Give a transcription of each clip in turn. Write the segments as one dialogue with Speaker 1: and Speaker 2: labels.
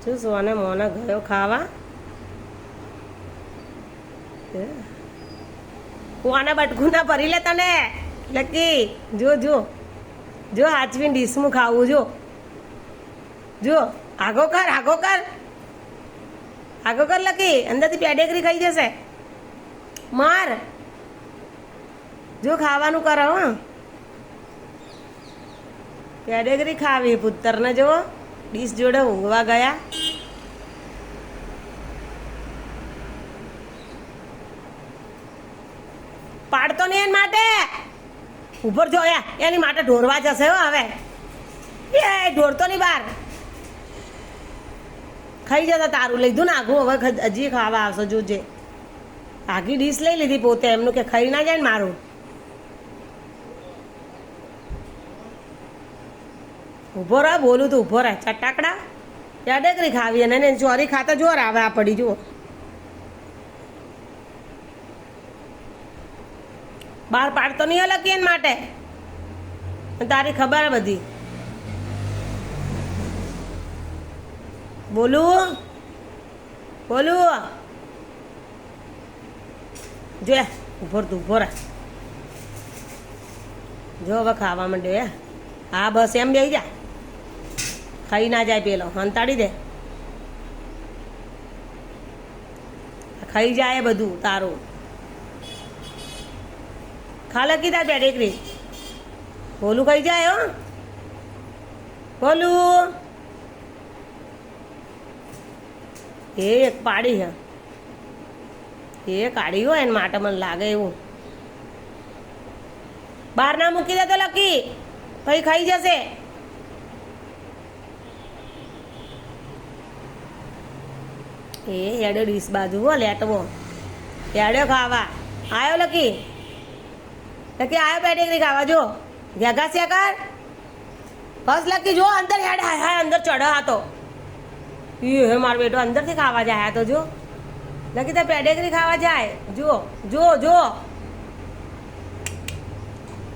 Speaker 1: જો સોને મોને ગયો ખાવા. હું આના બટકું ના ભરી લે તને લકી. જો જો જો હાચવીને ડીશમાં ખાવું. જો જો આગો કર આગો કર આગો કર લકી. અંદરથી પેડેગરી ખાઈ જશે. માર જો ખાવાનું કરો. પેડેગરી ખાવી. પુત્તરને જો ડીશ જોડે ઊંઘવા ગયા. પાડતો નહીં એના માટે. ઉપર જો એની માટે ઢોરવા જશે હો હવે. એ ઢોરતો નહીં બહાર. ખાઈ જતા તારું લીધું ને આઘું. હવે હજી ખાવા આવશે જોજે. આઘી ડીશ લઈ લીધી પોતે. એમનું કે ખાઈ ના જાય ને મારું. ઊભો રહે. બોલું તું ઊભો રહે. ચટાકડા પેડેગરી ખાવી અને ચોરી ખાતા જોર આવે આ પડી. જુઓ બહાર પાડતો નહીં લકી એના માટે. તારી ખબર બધી. બોલું બોલું જો ઉભો તું ઉભો રહે. જો હવે ખાવા માંડ્યો. હા બસ એમ બેસી જા. ખાઈ ના જાય પેલો. હંતાડી દે. ખાઈ જાય બધું તારું. ખાલે કીધા પેડેગરી. ભોલું ખાઈ જાય. હો ભોલું. એ એક પાડી છે. એ કાઢી હોય એના માટે મને લાગે એવું. બહાર ના મૂકી દે તો લકી. પછી ખાઈ જશે. એ હેડ્યો ડીશ બાજુ હો લેટવો. હેડ્યો ખાવા. આવ્યો લકી. લકી આવ્યો પેડેગરી ખાવા. જો ઘેઘાસ્યા કર બસ લકી. જો અંદર હેડ. હાય હાય અંદર ચઢ હતો. હે મારો બેટો અંદરથી ખાવા જાય. તો જો લકી તો પેડેગરી ખાવા જાય. જો જો જો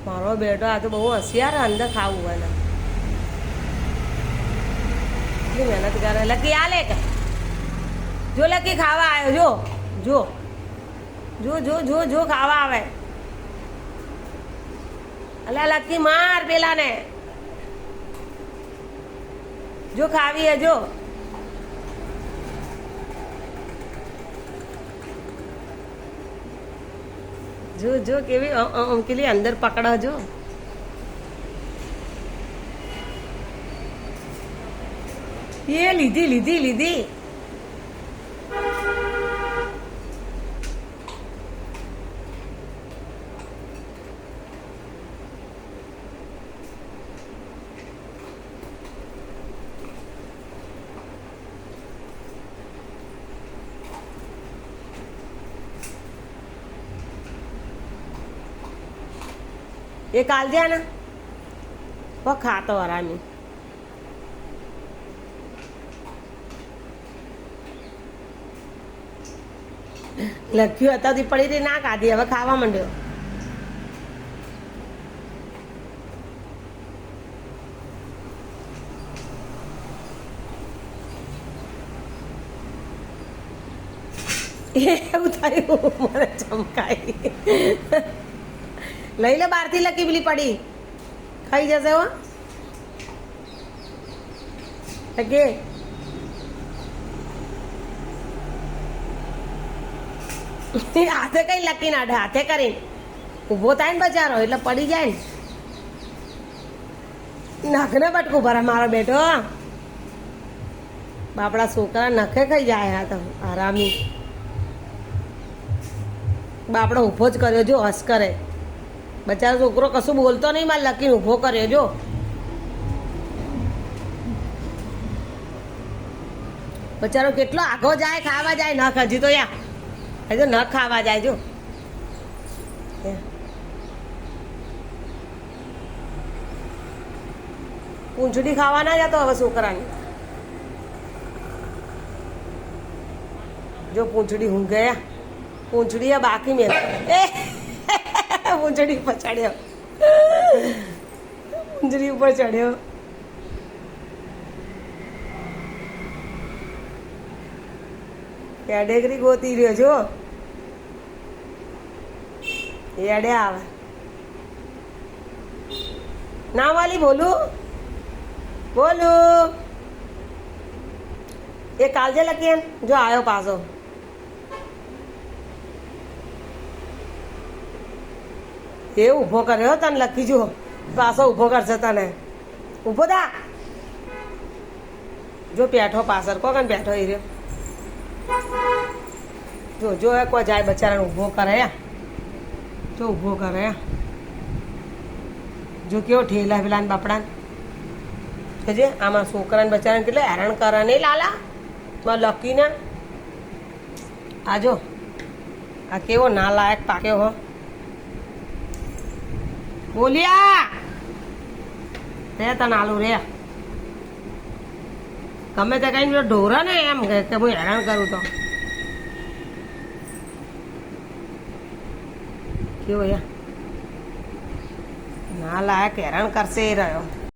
Speaker 1: મારો બેટો આ તો બહુ હોશિયાર. અંદર ખાવું હોય મહેનત કરે. લકી આ લે જો લકી ખાવા આવ્યો. જો જો જો જો જો જો ખાવા આવે. અલા લકી માર પેલાને. જો ખાવી હે. જો જો જો કેવી અંકેલી અંદર પકડા. જો એ લીધી લીધી લીધી. એ કાલ જાય ને ખાતો આરામી. લખ્યું હતા પડી રહી ના ખાધી. હવે ખાવા માંડ્યો. એવું થયું મને ચમકાઈ. લઈ લે બહારથી લકી પેલી પડી. ખાઈ જશે હો લકી. હાથે કઈ લકી ના હાથે કરીને ઊભો થાય ને બચારો એટલે પડી જાય ને. નખને બટકું ભરે મારો બેટો. બાપડા છોકરા નખે ખાઈ જાય. હા તો આરામી. બાપડો ઊભો જ કર્યો. જો હસ કરે. બચારો છોકરો કશું બોલતો નહીં. મારે લકીને ઊભો કર્યો. જો બચારો કેટલો આગો જાય. ખાવા જાય. નખ હજી તો હજી તો નખ ખાવા જાય. જો પૂંછડી ખાવા ના જતો હવે છોકરાની. જો પૂંછડી હું ગયા. પૂંછડી બાકી મેં પૂંછડી ઉપર ચડ્યો. પૂંછડી ઉપર ચડ્યો. કેટેગરી ગોતી રહ્યો જો એડે આવે ના વાલી બોલું એ કાલજે લખીએ જો આવ્યો પાછો એ ઊભો કર્યો તને લખી જો પાછો ઊભો કરશે તને ઊભો થા જો પેઠો પાછળ કોકન બેઠો એ રહ્યો જો કોઈ જાય બચારાને ઊભો કરે જો ઊભો કરે જો કેવો ઠેલા પેલા ને બાપડા છે આમાં છોકરાને બચારાને કેટલે હેરાન કરે નહીં લાલા માં લકીને આ જો આ કેવો ના લાયક પાક્યો હો બોલ્યા રે તને આલુ રે ગમે તે કઈ ઢોરા ને એમ કે હું હેરાન કરું તો કેવો ના લાયક હેરાન કરશે એ રહ્યો